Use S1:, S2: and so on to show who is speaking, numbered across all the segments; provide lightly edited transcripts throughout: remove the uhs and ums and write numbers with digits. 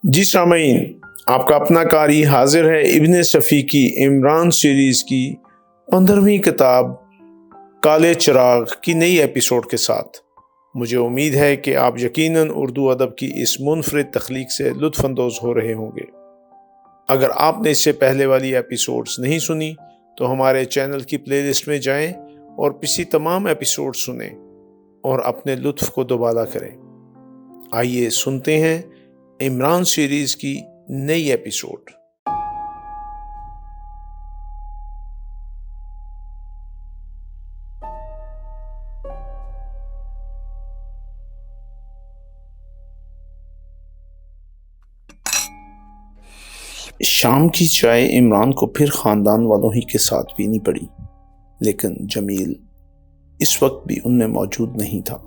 S1: جی سامعین، آپ کا اپنا قاری حاضر ہے ابن صفی کی عمران سیریز کی 15ویں کتاب کالے چراغ کی نئی ایپیسوڈ کے ساتھ۔ مجھے امید ہے کہ آپ یقیناً اردو ادب کی اس منفرد تخلیق سے لطف اندوز ہو رہے ہوں گے۔ اگر آپ نے اس سے پہلے والی ایپیسوڈز نہیں سنی تو ہمارے چینل کی پلے لسٹ میں جائیں اور پچھلی تمام ایپیسوڈ سنیں اور اپنے لطف کو دوبالا کریں۔ آئیے سنتے ہیں عمران سیریز کی نئی ایپیسوڈ۔ شام کی چائے عمران کو پھر خاندان والوں ہی کے ساتھ پینی پڑی، لیکن جمیل اس وقت بھی ان میں موجود نہیں تھا۔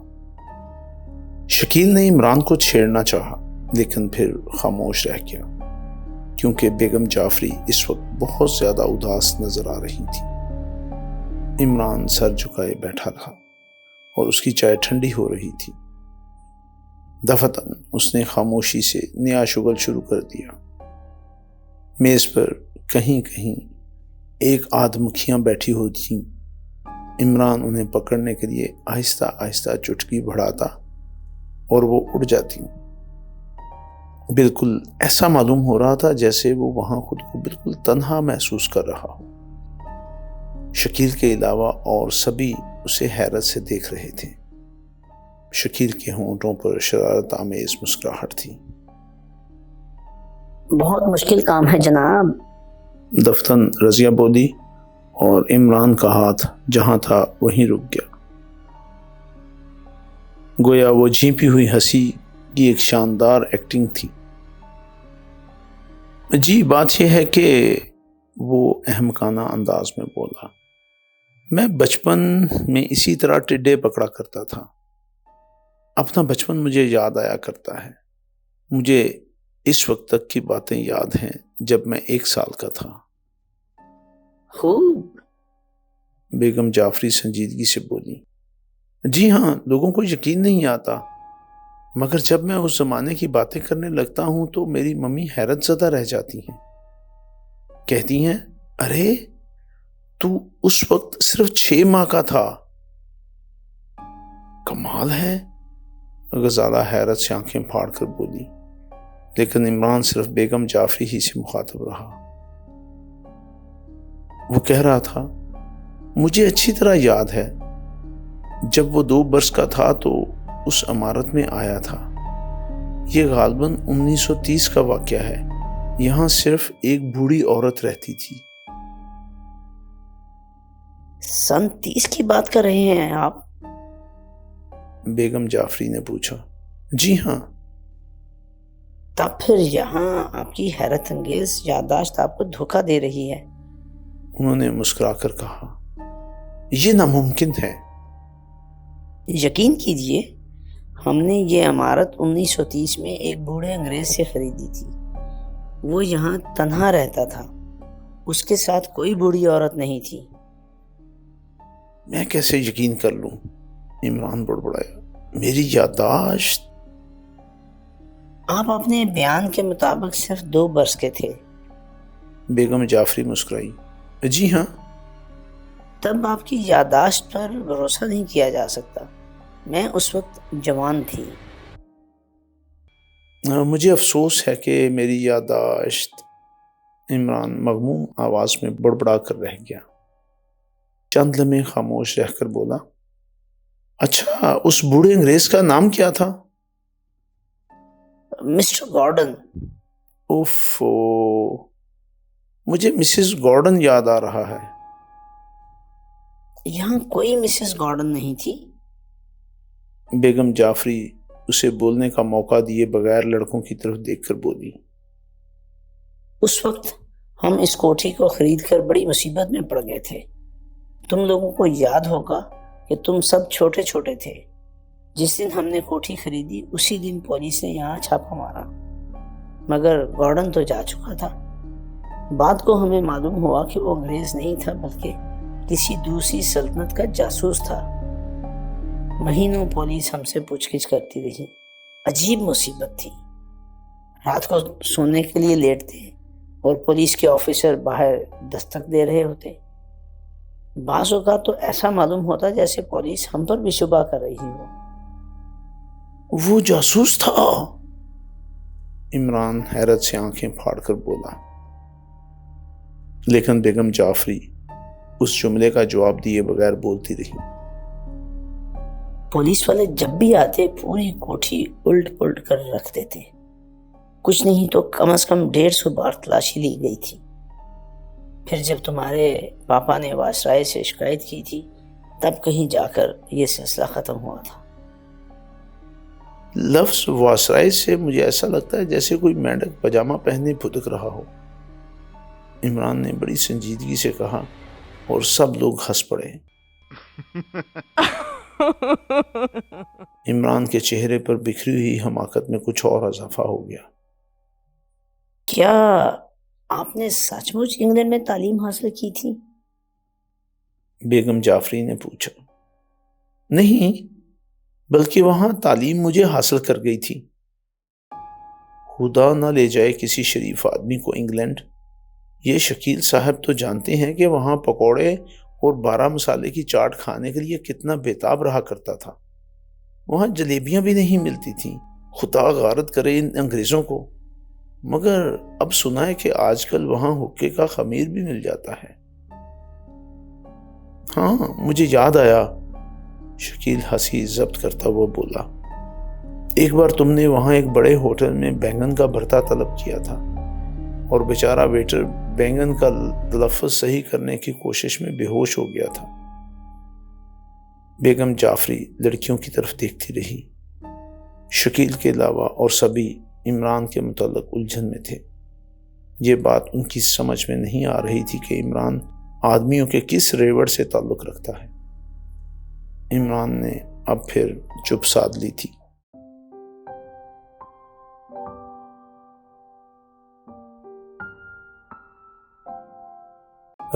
S1: شکیل نے عمران کو چھیڑنا چاہا لیکن پھر خاموش رہ گیا، کیونکہ بیگم جعفری اس وقت بہت زیادہ اداس نظر آ رہی تھی۔ عمران سر جھکائے بیٹھا رہا اور اس کی چائے ٹھنڈی ہو رہی تھی۔ دفتن اس نے خاموشی سے نیا شغل شروع کر دیا۔ میز پر کہیں کہیں ایک آدھ مکھیاں بیٹھی ہوتی تھیں۔ عمران انہیں پکڑنے کے لیے آہستہ آہستہ چٹکی بڑھاتا اور وہ اڑ جاتی۔ بالکل ایسا معلوم ہو رہا تھا جیسے وہ وہاں خود کو بالکل تنہا محسوس کر رہا ہو۔ شکیل کے علاوہ اور سبھی اسے حیرت سے دیکھ رہے تھے۔ شکیل کے ہونٹوں پر شرارت آمیز مسکراہٹ تھی۔
S2: بہت مشکل کام ہے جناب،
S1: دفتن رضیہ بولی، اور عمران کا ہاتھ جہاں تھا وہیں رک گیا، گویا وہ جھیپی ہوئی ہنسی کی ایک شاندار ایکٹنگ تھی۔ جی بات یہ ہے کہ وہ احمقانہ انداز میں بولا، میں بچپن میں اسی طرح ٹڈے پکڑا کرتا تھا۔ اپنا بچپن مجھے یاد آیا کرتا ہے۔ مجھے اس وقت تک کی باتیں یاد ہیں جب میں 1 سال کا تھا۔
S2: خوب،
S1: بیگم جعفری سنجیدگی سے بولی۔ جی ہاں، لوگوں کو یقین نہیں آتا، مگر جب میں اس زمانے کی باتیں کرنے لگتا ہوں تو میری ممی حیرت زدہ رہ جاتی ہیں۔ کہتی ہیں، ارے تو اس وقت صرف 6 ماہ کا تھا۔ کمال ہے، غزالہ حیرت سے آنکھیں پھاڑ کر بولی، لیکن عمران صرف بیگم جعفری ہی سے مخاطب رہا۔ وہ کہہ رہا تھا، مجھے اچھی طرح یاد ہے جب وہ 2 برس کا تھا تو اس عمارت میں آیا تھا۔ یہ غالباً 1930 کا واقعہ ہے۔ یہاں صرف ایک بوڑھی عورت رہتی تھی۔
S2: سن 30 کی بات کر رہے ہیں آپ؟
S1: بیگم جعفری نے پوچھا۔ جی ہاں۔
S2: تب پھر یہاں آپ کی حیرت انگیز یادداشت آپ کو دھوکہ دے رہی ہے۔
S1: انہوں نے مسکرا کر کہا، یہ ناممکن ہے۔
S2: یقین کیجئے، ہم نے یہ عمارت 1930 میں ایک بوڑھے انگریز سے خریدی تھی۔ وہ یہاں تنہا رہتا تھا، اس کے ساتھ کوئی بوڑھی عورت نہیں تھی۔
S1: میں کیسے یقین کر لوں؟ عمران بڑبڑایا، میری یادداشت۔
S2: آپ اپنے بیان کے مطابق صرف 2 برس کے تھے۔
S1: بیگم جعفری مسکرائی، جی ہاں۔
S2: تب آپ کی یادداشت پر بھروسہ نہیں کیا جا سکتا۔ میں اس وقت جوان تھی۔
S1: مجھے افسوس ہے کہ میری یادداشت۔ عمران مغموم آواز میں بڑبڑا کر رہ گیا۔ چند لمحے خاموش رہ کر بولا، اچھا اس بوڑھے انگریز کا نام کیا تھا؟
S2: Mister garden.
S1: اوفو، مجھے مسز گارڈن یاد آ رہا ہے۔
S2: یہاں کوئی مسز گارڈن نہیں تھی۔
S1: بیگم جعفری اسے بولنے کا موقع دیے بغیر لڑکوں کی طرف دیکھ کر بولی،
S2: اس وقت ہم اس کوٹھی کو خرید کر بڑی مصیبت میں پڑ گئے تھے۔ تم لوگوں کو یاد ہوگا کہ تم سب چھوٹے چھوٹے تھے۔ جس دن ہم نے کوٹھی خریدی اسی دن پولیس نے یہاں چھاپا مارا، مگر گارڈن تو جا چکا تھا۔ بعد کو ہمیں معلوم ہوا کہ وہ انگریز نہیں تھا بلکہ کسی دوسری سلطنت کا جاسوس تھا۔ مہینوں پولیس ہم سے پوچھ گچھ کرتی رہی۔ عجیب مصیبت تھی۔ رات کو سونے کے لیے لیٹتے اور پولیس کے آفیسر باہر دستک دے رہے ہوتے۔ بعض اوقات تو ایسا معلوم ہوتا جیسے پولیس ہم پر بھی شبہ کر رہی ہو۔
S1: وہ جاسوس تھا؟ عمران حیرت سے آنکھیں پھاڑ کر بولا، لیکن بیگم جعفری اس جملے کا جواب دیے بغیر بولتی رہی۔
S2: پولیس والے جب بھی آتے پوری کوٹھی الٹ پلٹ کر رکھ دیتے، کچھ نہیں تو کم از کم 150 بار تلاشی لی گئی تھی۔ پھر جب تمہارے پاپا نے وائسرائے سے شکایت کی تھی تب کہیں جا کر یہ سلسلہ ختم ہوا تھا۔
S1: لفظ وائسرائے سے مجھے ایسا لگتا ہے جیسے کوئی مینڈک پاجامہ پہنے پھدک رہا ہو، عمران نے بڑی سنجیدگی سے کہا، اور سب لوگ ہنس پڑے۔ عمران کے چہرے پر بکھری ہوئی حماقت میں کچھ اور اضافہ ہو گیا۔
S2: کیا آپ نے سچ مچ انگلینڈ میں تعلیم حاصل کی تھی؟
S1: بیگم جعفری نے پوچھا۔ نہیں، بلکہ وہاں تعلیم مجھے حاصل کر گئی تھی۔ خدا نہ لے جائے کسی شریف آدمی کو انگلینڈ۔ یہ شکیل صاحب تو جانتے ہیں کہ وہاں پکوڑے اور 12 مسالے کی چاٹ کھانے کے لیے کتنا بےتاب رہا کرتا تھا۔ وہاں جلیبیاں بھی نہیں ملتی تھیں، خدا غارت کرے ان انگریزوں کو۔ مگر اب سنا ہے کہ آج کل وہاں حقے کا خمیر بھی مل جاتا ہے۔ ہاں، مجھے یاد آیا، شکیل ہنسی ضبط کرتا ہوا بولا، ایک بار تم نے وہاں ایک بڑے ہوٹل میں بینگن کا بھرتا طلب کیا تھا اور بیچارہ ویٹر بینگن کا تلفظ صحیح کرنے کی کوشش میں بے ہوش ہو گیا تھا۔ بیگم جعفری لڑکیوں کی طرف دیکھتی رہی۔ شکیل کے علاوہ اور سبھی عمران کے متعلق الجھن میں تھے۔ یہ بات ان کی سمجھ میں نہیں آ رہی تھی کہ عمران آدمیوں کے کس ریوڑ سے تعلق رکھتا ہے۔ عمران نے اب پھر چپ سادھ لی تھی۔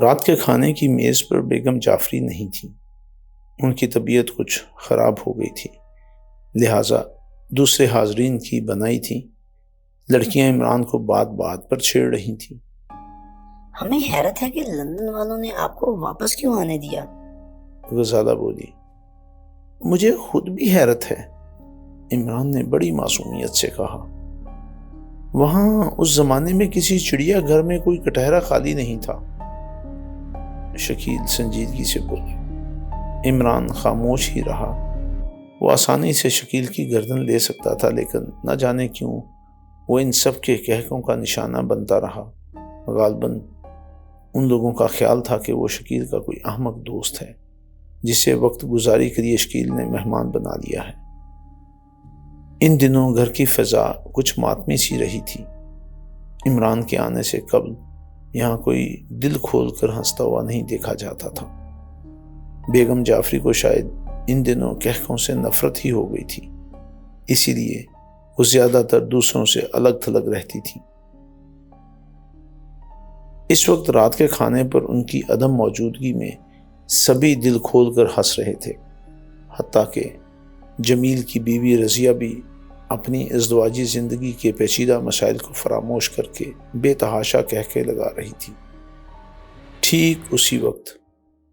S1: رات کے کھانے کی میز پر بیگم جعفری نہیں تھی۔ ان کی طبیعت کچھ خراب ہو گئی تھی، لہٰذا دوسرے حاضرین کی بنائی تھی۔ لڑکیاں عمران کو بات بات پر چھیڑ رہی تھیں۔
S2: ہمیں حیرت ہے کہ لندن والوں نے آپ کو واپس کیوں آنے دیا؟
S1: غزالہ بولی۔ مجھے خود بھی حیرت ہے، عمران نے بڑی معصومیت سے کہا۔ وہاں اس زمانے میں کسی چڑیا گھر میں کوئی کٹہرا خالی نہیں تھا۔ شکیل سنجیدگی سے بولا۔ عمران خاموش ہی رہا۔ وہ آسانی سے شکیل کی گردن لے سکتا تھا، لیکن نہ جانے کیوں وہ ان سب کے کہکوں کا نشانہ بنتا رہا۔ غالباً ان لوگوں کا خیال تھا کہ وہ شکیل کا کوئی احمق دوست ہے جسے وقت گزاری کے لیے شکیل نے مہمان بنا لیا ہے۔ ان دنوں گھر کی فضا کچھ ماتمی سی رہی تھی۔ عمران کے آنے سے قبل یہاں کوئی دل کھول کر ہنستا ہوا نہیں دیکھا جاتا تھا۔ بیگم جعفری کو شاید ان دنوں کہکوں سے نفرت ہی ہو گئی تھی، اسی لیے وہ زیادہ تر دوسروں سے الگ تھلگ رہتی تھی۔ اس وقت رات کے کھانے پر ان کی عدم موجودگی میں سبھی دل کھول کر ہنس رہے تھے، حتیٰ کہ جمیل کی بیوی رضیہ بھی اپنی ازدواجی زندگی کے پیچیدہ مسائل کو فراموش کر کے بے تحاشا کہکے لگا رہی تھی۔ ٹھیک اسی وقت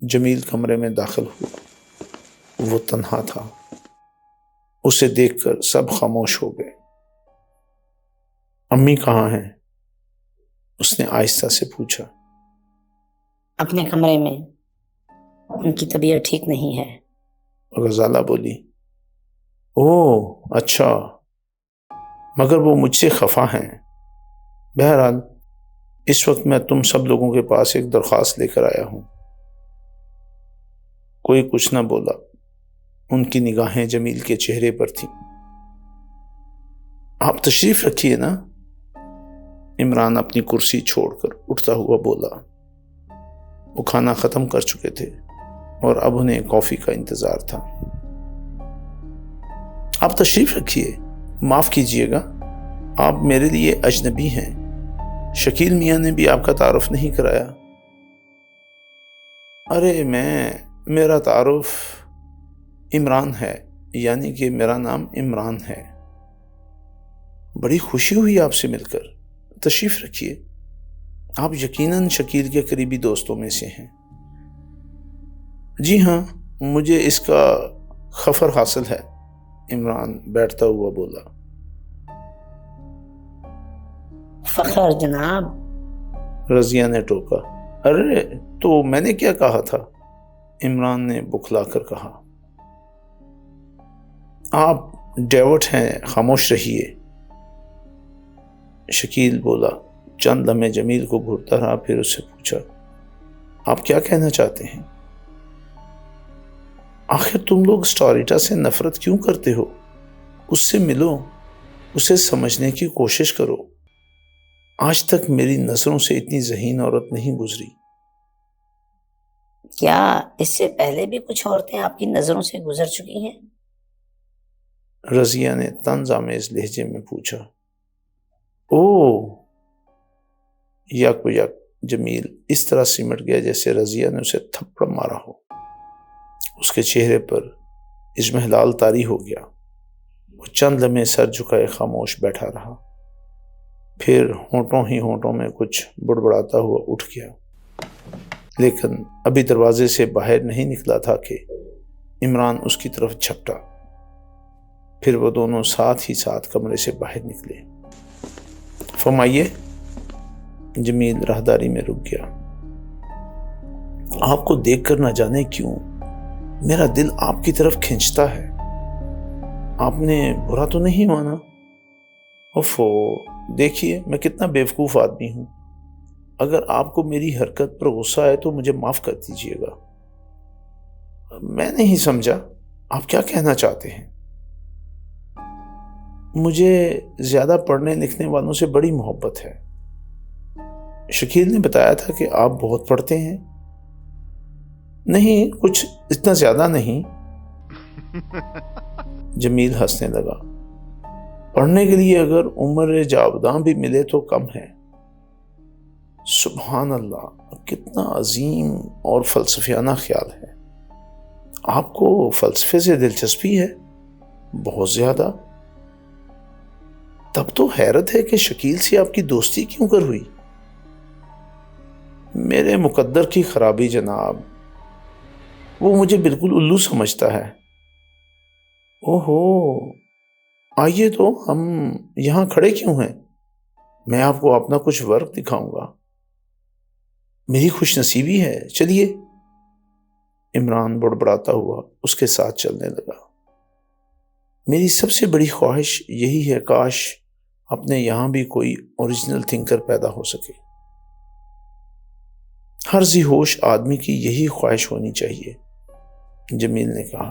S1: جمیل کمرے میں داخل ہوا۔ وہ تنہا تھا۔ اسے دیکھ کر سب خاموش ہو گئے۔ امی کہاں ہیں؟ اس نے آہستہ سے پوچھا۔
S2: اپنے کمرے میں، ان کی طبیعت ٹھیک نہیں ہے۔
S1: غزالہ بولی۔ اوہ اچھا، مگر وہ مجھ سے خفا ہیں۔ بہرحال اس وقت میں تم سب لوگوں کے پاس ایک درخواست لے کر آیا ہوں۔ کوئی کچھ نہ بولا۔ ان کی نگاہیں جمیل کے چہرے پر تھیں۔ آپ تشریف رکھیے نا، عمران اپنی کرسی چھوڑ کر اٹھتا ہوا بولا۔ وہ کھانا ختم کر چکے تھے اور اب انہیں کافی کا انتظار تھا۔ آپ تشریف رکھیے، معاف کیجیے گا، آپ میرے لیے اجنبی ہیں۔ شکیل میاں نے بھی آپ کا تعارف نہیں کرایا۔ ارے میرا تعارف عمران ہے، یعنی کہ میرا نام عمران ہے۔ بڑی خوشی ہوئی آپ سے مل کر، تشریف رکھیے، آپ یقیناً شکیل کے قریبی دوستوں میں سے ہیں۔ جی ہاں، مجھے اس کا خفر حاصل ہے، عمران بیٹھتا ہوا بولا۔
S2: فخر جناب،
S1: رضیہ نے ٹوکا۔ ارے تو میں نے کیا کہا تھا؟ عمران نے بکھلا کر کہا۔ آپ ڈیوٹ ہیں، خاموش رہیے، شکیل بولا۔ چند لمحے جمیل کو گھورتا رہا، پھر اس سے پوچھا، آپ کیا کہنا چاہتے ہیں؟ آخر تم لوگ اسٹوریٹا سے نفرت کیوں کرتے ہو؟ اس سے ملو، اسے سمجھنے کی کوشش کرو۔ آج تک میری نظروں سے اتنی ذہین عورت نہیں گزری۔
S2: کیا اس سے پہلے بھی کچھ عورتیں آپ کی نظروں سے گزر چکی ہیں؟
S1: رضیہ نے طنز آمیز لہجے میں پوچھا۔ اوہ! یک بیک جمیل اس طرح سمٹ گیا جیسے رضیہ نے اسے تھپڑ مارا ہو۔ اس کے چہرے پر اضمحلال طاری ہو گیا۔ وہ چند لمحے سر جھکائے خاموش بیٹھا رہا، پھر ہونٹوں ہی ہونٹوں میں کچھ بڑبڑاتا ہوا اٹھ گیا، لیکن ابھی دروازے سے باہر نہیں نکلا تھا کہ عمران اس کی طرف جھپٹا۔ پھر وہ دونوں ساتھ ہی ساتھ کمرے سے باہر نکلے۔ فرمائیے، جمیل راہداری میں رک گیا۔ آپ کو دیکھ کر نہ جانے کیوں میرا دل آپ کی طرف کھنچتا ہے۔ آپ نے برا تو نہیں مانا؟ اوفو، دیکھیے میں کتنا بیوقوف آدمی ہوں۔ اگر آپ کو میری حرکت پر غصہ ہے تو مجھے معاف کر دیجیے گا۔ میں نہیں سمجھا، آپ کیا کہنا چاہتے ہیں؟ مجھے زیادہ پڑھنے لکھنے والوں سے بڑی محبت ہے۔ شکیل نے بتایا تھا کہ آپ بہت پڑھتے ہیں۔ نہیں، کچھ اتنا زیادہ نہیں۔ جمیل ہنسنے لگا۔ پڑھنے کے لیے اگر عمر جاوداں بھی ملے تو کم ہے۔ سبحان اللہ، کتنا عظیم اور فلسفیانہ خیال ہے۔ آپ کو فلسفے سے دلچسپی ہے؟ بہت زیادہ۔ تب تو حیرت ہے کہ شکیل سے آپ کی دوستی کیوں کر ہوئی؟ میرے مقدر کی خرابی جناب، وہ مجھے بالکل الو سمجھتا ہے۔ اوہو، آئیے تو ہم یہاں کھڑے کیوں ہیں؟ میں آپ کو اپنا کچھ ورک دکھاؤں گا۔ میری خوش نصیبی ہے، چلیے۔ عمران بڑبڑاتا ہوا اس کے ساتھ چلنے لگا۔ میری سب سے بڑی خواہش یہی ہے، کاش اپنے یہاں بھی کوئی اوریجنل تھنکر پیدا ہو سکے۔ ہر ذی ہوش آدمی کی یہی خواہش ہونی چاہیے، جمیل نے کہا۔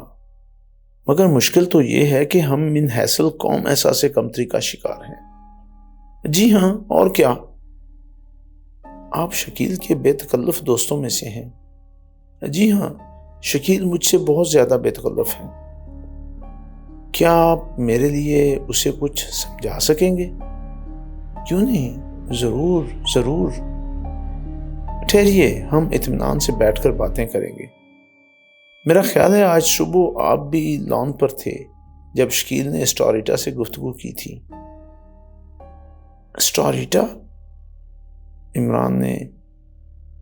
S1: مگر مشکل تو یہ ہے کہ ہم من حیث القوم احساس کمتری کا شکار ہیں۔ جی ہاں، اور کیا؟ آپ شکیل کے بے تکلف دوستوں میں سے ہیں۔ جی ہاں، شکیل مجھ سے بہت زیادہ بے تکلف ہے۔ کیا آپ میرے لیے اسے کچھ سمجھا سکیں گے؟ کیوں نہیں، ضرور ضرور۔ ٹھہریے، ہم اطمینان سے بیٹھ کر باتیں کریں گے۔ میرا خیال ہے آج صبح آپ بھی لان پر تھے جب شکیل نے اسٹوریٹا سے گفتگو کی تھی۔ اسٹوریٹا؟ عمران نے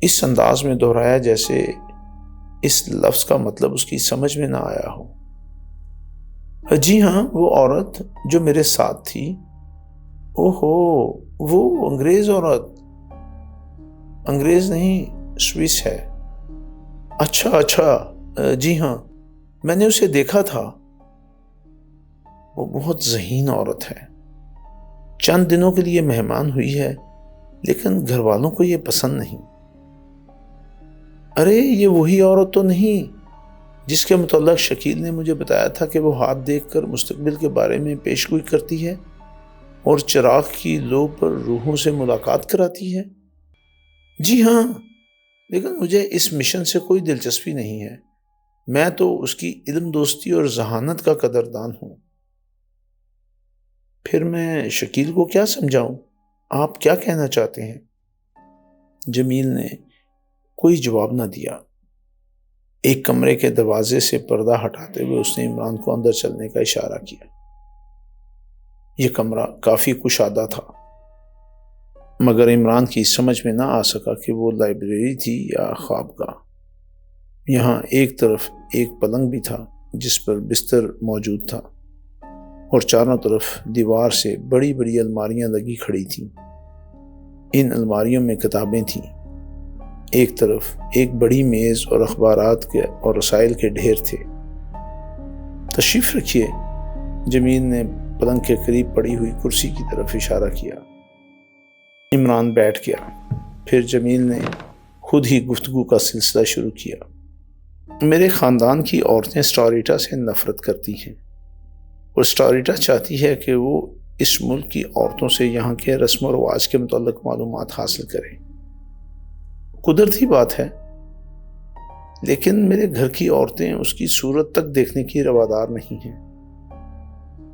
S1: اس انداز میں دہرایا جیسے اس لفظ کا مطلب اس کی سمجھ میں نہ آیا ہو۔ جی ہاں، وہ عورت جو میرے ساتھ تھی۔ اوہو، وہ انگریز عورت؟ انگریز نہیں، سوئس ہے۔ اچھا، جی ہاں، میں نے اسے دیکھا تھا۔ وہ بہت ذہین عورت ہے۔ چند دنوں کے لیے مہمان ہوئی ہے، لیکن گھر والوں کو یہ پسند نہیں۔ ارے یہ وہی عورت تو نہیں جس کے متعلق شکیل نے مجھے بتایا تھا کہ وہ ہاتھ دیکھ کر مستقبل کے بارے میں پیشگوئی کرتی ہے اور چراغ کی لو پر روحوں سے ملاقات کراتی ہے؟ جی ہاں، لیکن مجھے اس مشن سے کوئی دلچسپی نہیں ہے۔ میں تو اس کی علم دوستی اور ذہانت کا قدردان ہوں۔ پھر میں شکیل کو کیا سمجھاؤں؟ آپ کیا کہنا چاہتے ہیں؟ جمیل نے کوئی جواب نہ دیا۔ ایک کمرے کے دروازے سے پردہ ہٹاتے ہوئے اس نے عمران کو اندر چلنے کا اشارہ کیا۔ یہ کمرہ کافی کشادہ تھا، مگر عمران کی سمجھ میں نہ آ سکا کہ وہ لائبریری تھی یا خوابگاہ۔ یہاں ایک طرف ایک پلنگ بھی تھا جس پر بستر موجود تھا، اور چاروں طرف دیوار سے بڑی بڑی الماریاں لگی کھڑی تھیں۔ ان الماریوں میں کتابیں تھیں۔ ایک طرف ایک بڑی میز اور اخبارات کے اور رسائل کے ڈھیر تھے۔ تشریف رکھیے، جمیل نے پلنگ کے قریب پڑی ہوئی کرسی کی طرف اشارہ کیا۔ عمران بیٹھ گیا۔ پھر جمیل نے خود ہی گفتگو کا سلسلہ شروع کیا۔ میرے خاندان کی عورتیں اسٹاریٹا سے نفرت کرتی ہیں، اور اسٹاریٹا چاہتی ہے کہ وہ اس ملک کی عورتوں سے یہاں کے رسم و رواج کے متعلق معلومات حاصل کریں۔ قدرتی بات ہے، لیکن میرے گھر کی عورتیں اس کی صورت تک دیکھنے کی روادار نہیں ہیں۔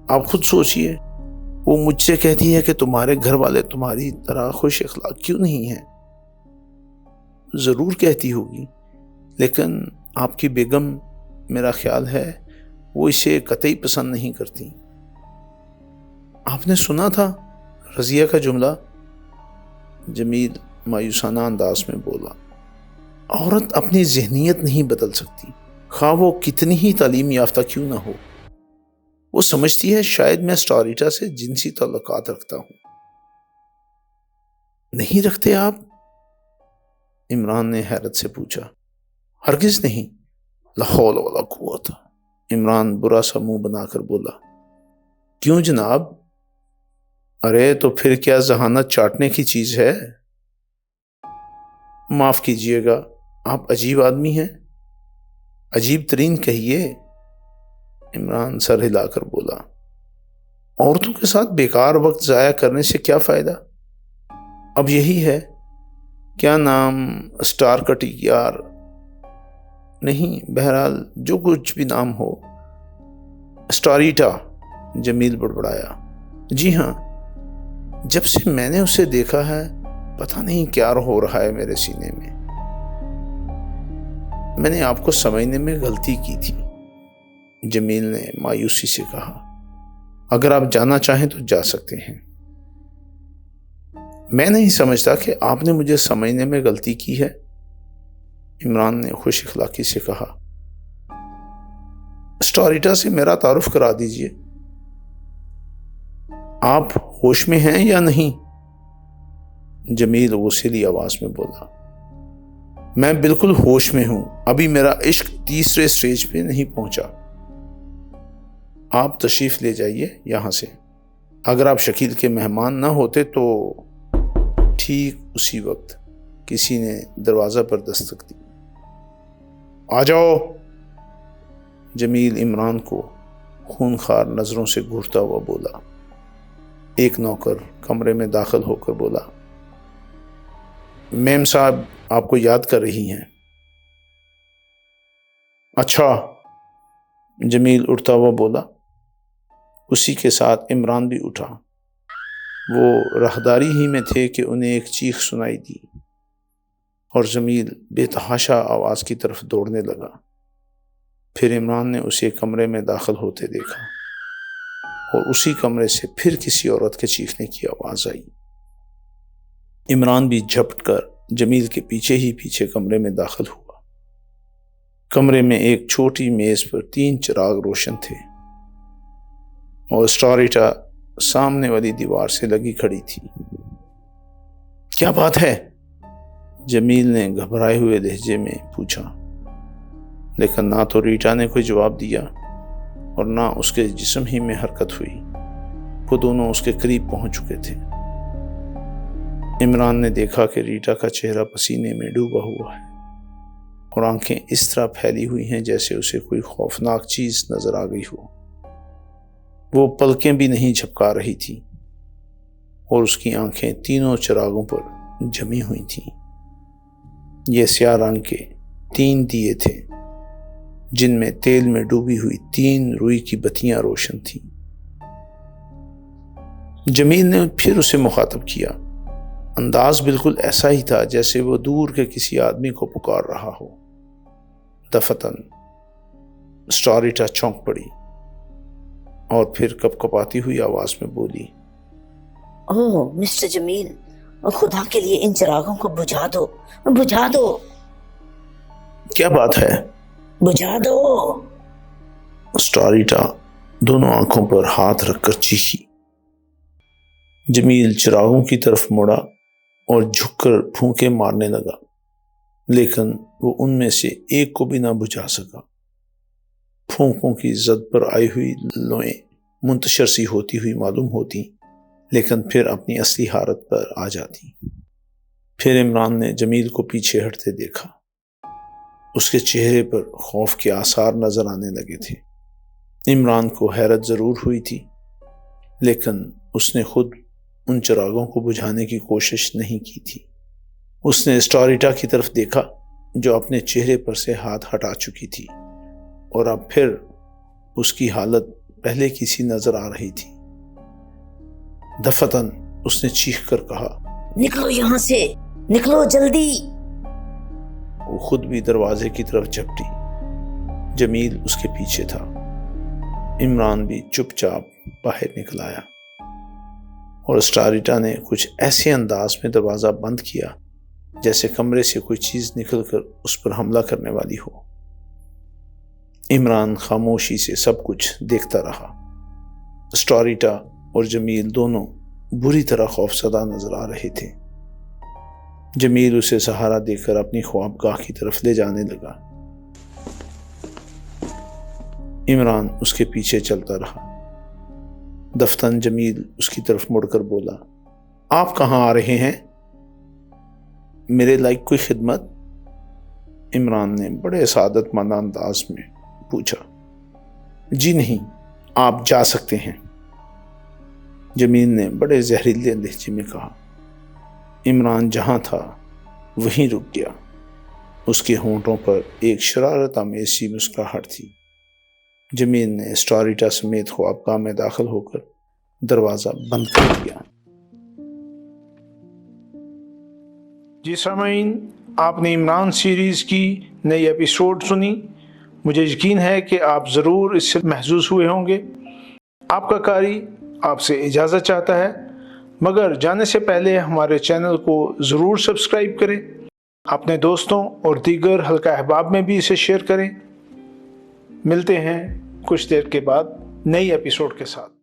S1: آپ خود سوچئے، وہ مجھ سے کہتی ہے کہ تمہارے گھر والے تمہاری طرح خوش اخلاق کیوں نہیں ہیں؟ ضرور کہتی ہوگی، لیکن آپ کی بیگم، میرا خیال ہے، وہ اسے قطعی پسند نہیں کرتی۔ آپ نے سنا تھا رضیہ کا جملہ؟ جمیل مایوسانہ انداز میں بولا۔ عورت اپنی ذہنیت نہیں بدل سکتی، خواہ وہ کتنی ہی تعلیم یافتہ کیوں نہ ہو۔ وہ سمجھتی ہے شاید میں اسٹاریٹا سے جنسی تعلقات رکھتا ہوں۔ نہیں رکھتے آپ؟ عمران نے حیرت سے پوچھا۔ ہرگز نہیں، لا حول ولا قوت۔ عمران برا سا منہ بنا کر بولا۔ کیوں جناب؟ ارے تو پھر کیا ذہانت چاٹنے کی چیز ہے؟ معاف کیجئے گا، آپ عجیب آدمی ہیں۔ عجیب ترین کہیے، عمران سر ہلا کر بولا۔ عورتوں کے ساتھ بیکار وقت ضائع کرنے سے کیا فائدہ؟ اب یہی ہے، کیا نام، اسٹار کٹیار، نہیں، بہرحال جو کچھ بھی نام ہو، اسٹاریٹا، جمیل بڑبڑایا۔ جی ہاں، جب سے میں نے اسے دیکھا ہے پتہ نہیں کیا ہو رہا ہے میرے سینے میں۔ میں نے آپ کو سمجھنے میں غلطی کی تھی، جمیل نے مایوسی سے کہا۔ اگر آپ جانا چاہیں تو جا سکتے ہیں۔ میں نہیں سمجھتا کہ آپ نے مجھے سمجھنے میں غلطی کی ہے، عمران نے خوش اخلاقی سے کہا۔ اسٹاریٹا سے میرا تعارف کرا دیجئے۔ آپ ہوش میں ہیں یا نہیں؟ جمیل غصیلی آواز میں بولا۔ میں بالکل ہوش میں ہوں، ابھی میرا عشق تیسرے سٹیج پہ نہیں پہنچا۔ آپ تشریف لے جائیے یہاں سے۔ اگر آپ شکیل کے مہمان نہ ہوتے تو… ٹھیک اسی وقت کسی نے دروازہ پر دستک دی۔ آ جاؤ، جمیل عمران کو خونخوار نظروں سے گھورتا ہوا بولا۔ ایک نوکر کمرے میں داخل ہو کر بولا۔ میم صاحب آپ کو یاد کر رہی ہیں۔ اچھا، جمیل اٹھتا ہوا بولا۔ اسی کے ساتھ عمران بھی اٹھا۔ وہ راہداری ہی میں تھے کہ انہیں ایک چیخ سنائی دی، اور جمیل بے تحاشا آواز کی طرف دوڑنے لگا۔ پھر عمران نے اسے کمرے میں داخل ہوتے دیکھا، اور اسی کمرے سے پھر کسی عورت کے چیخنے کی آواز آئی۔ عمران بھی جھپٹ کر جمیل کے پیچھے ہی پیچھے کمرے میں داخل ہوا۔ کمرے میں ایک چھوٹی میز پر 3 چراغ روشن تھے، اور اسٹاریٹا سامنے والی دیوار سے لگی کھڑی تھی۔ کیا بات ہے؟ جمیل نے گھبرائے ہوئے لہجے میں پوچھا، لیکن نہ تو ریٹا نے کوئی جواب دیا اور نہ اس کے جسم ہی میں حرکت ہوئی۔ وہ دونوں اس کے قریب پہنچ چکے تھے۔ عمران نے دیکھا کہ ریٹا کا چہرہ پسینے میں ڈوبا ہوا ہے، اور آنکھیں اس طرح پھیلی ہوئی ہیں جیسے اسے کوئی خوفناک چیز نظر آ گئی ہو۔ وہ پلکیں بھی نہیں جھپکا رہی تھی، اور اس کی آنکھیں تینوں چراغوں پر جمی ہوئی تھیں۔ یہ سیاہ رنگ کے 3 دیے تھے، جن میں تیل میں ڈوبی ہوئی 3 روئی کی بتیاں روشن تھیں۔ جمیل نے پھر اسے مخاطب کیا۔ انداز بالکل ایسا ہی تھا جیسے وہ دور کے کسی آدمی کو پکار رہا ہو۔ دفتن اسٹاریٹا چونک پڑی اور پھر کپکپاتی ہوئی آواز میں بولی،
S2: اوہ مسٹر جمیل، خدا کے لیے ان چراغوں کو بجھا دو، بجھا دو،
S1: کیا بات ہے؟
S2: بجھا دو۔
S1: اسٹاریٹا دونوں آنکھوں پر ہاتھ رکھ کر چیخی۔ جمیل چراغوں کی طرف مڑا اور جھک کر پھونکے مارنے لگا، لیکن وہ ان میں سے ایک کو بھی نہ بجھا سکا۔ پھونکوں کی زد پر آئی ہوئی لوئیں منتشر سی ہوتی ہوئی معلوم ہوتی، لیکن پھر اپنی اصلی حالت پر آ جاتی۔ پھر عمران نے جمیل کو پیچھے ہٹتے دیکھا۔ اس کے چہرے پر خوف کے آثار نظر آنے لگے تھے۔ عمران کو حیرت ضرور ہوئی تھی، لیکن اس نے خود ان چراغوں کو بجھانے کی کوشش نہیں کی تھی۔ اس نے اسٹاریٹا کی طرف دیکھا جو اپنے چہرے پر سے ہاتھ ہٹا چکی تھی، اور اب پھر اس کی حالت پہلے کی سی نظر آ رہی تھی۔ دفتن اس نے چیخ کر کہا،
S2: نکلو یہاں سے، نکلو جلدی۔
S1: وہ خود بھی دروازے کی طرف جھپٹی۔ جمیل اس کے پیچھے تھا۔ عمران بھی چپ چاپ باہر نکل آیا، اور اسٹاریٹا نے کچھ ایسے انداز میں دروازہ بند کیا جیسے کمرے سے کوئی چیز نکل کر اس پر حملہ کرنے والی ہو۔ عمران خاموشی سے سب کچھ دیکھتا رہا۔ اسٹاریٹا اور جمیل دونوں بری طرح خوفزدہ نظر آ رہے تھے۔ جمیل اسے سہارا دے کر اپنی خوابگاہ کی طرف لے جانے لگا۔ عمران اس کے پیچھے چلتا رہا۔ دفتن جمیل اس کی طرف مڑ کر بولا، آپ کہاں آ رہے ہیں؟ میرے لائق کوئی خدمت؟ عمران نے بڑے سعادت مند انداز میں پوچھا۔ جی نہیں، آپ جا سکتے ہیں، جمیل نے بڑے زہریلے لہجے میں کہا۔ عمران جہاں تھا وہیں رک گیا۔ اس کے ہونٹوں پر ایک شرارت آمیز سی مسکراہٹ تھی۔ جمیل نے اسٹاریٹا سمیت خوابگاہ میں داخل ہو کر دروازہ بند کر دیا۔
S3: جی سامعین، آپ نے عمران سیریز کی نئی ایپیسوڈ سنی۔ مجھے یقین ہے کہ آپ ضرور اس سے محظوظ ہوئے ہوں گے۔ آپ کا قاری آپ سے اجازت چاہتا ہے، مگر جانے سے پہلے ہمارے چینل کو ضرور سبسکرائب کریں، اپنے دوستوں اور دیگر حلقہ احباب میں بھی اسے شیئر کریں۔ ملتے ہیں کچھ دیر کے بعد نئی ایپیسوڈ کے ساتھ۔